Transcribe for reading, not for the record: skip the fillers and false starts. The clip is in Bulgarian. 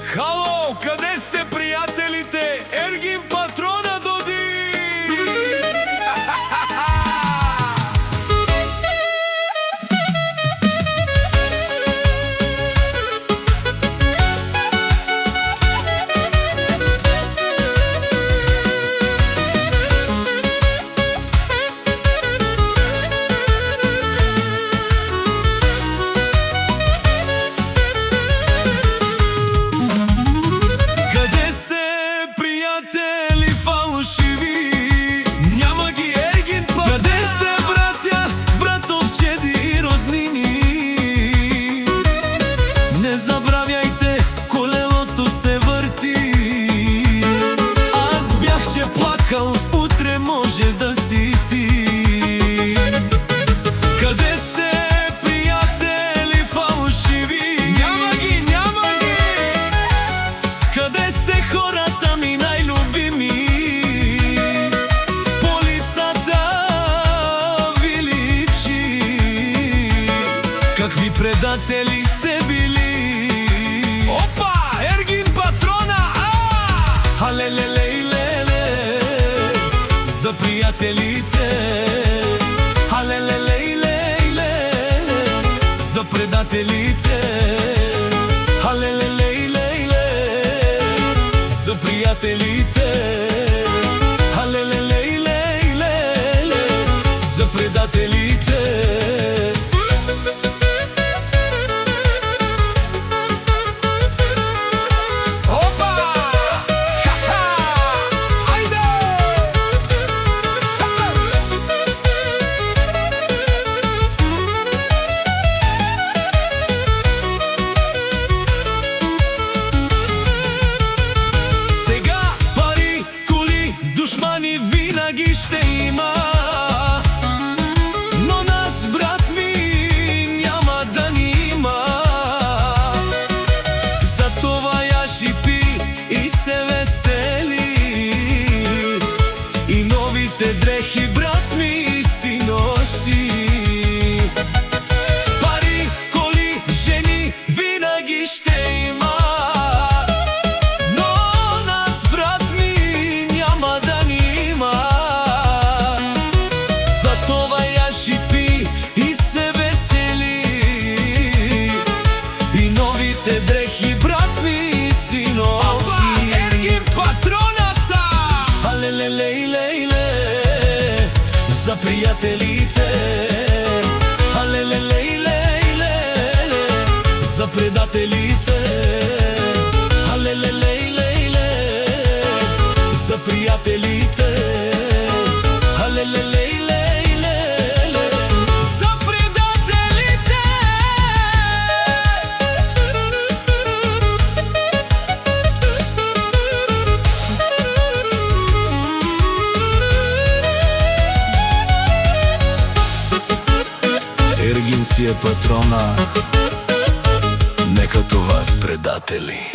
Хало, къде сте, приятелите? Ергин Патрона Доди! Забравяйте, колелото се върти. Аз бях, че плакал, утре може да си ти. Къде сте, приятели фалшиви? Няма ги, няма ги! Къде сте, хората ми най-любими? По лицата ви личи какви предатели сте били. Опа! Ергин Патрона! Халелелейлеле за приятелите. Халелелейлеле за предателите. Халелелейлеле за приятелите. Халелелейлеле за предателите. Винаги ще има, но нас, брат ми, няма да ни има. Затова я шипи и се весели, и новите дрехи, брат ми, си носи. Пари, коли, жени винаги ще има, дрехи, брат ми, си носи. Ергин Патрона са! Халелелейлеле за приятелите. Халелелейлеле за предателите. Халелелейлеле за приятелите. Халелелейлеле за предателите. Ергин си е патрона, не като вас, предатели.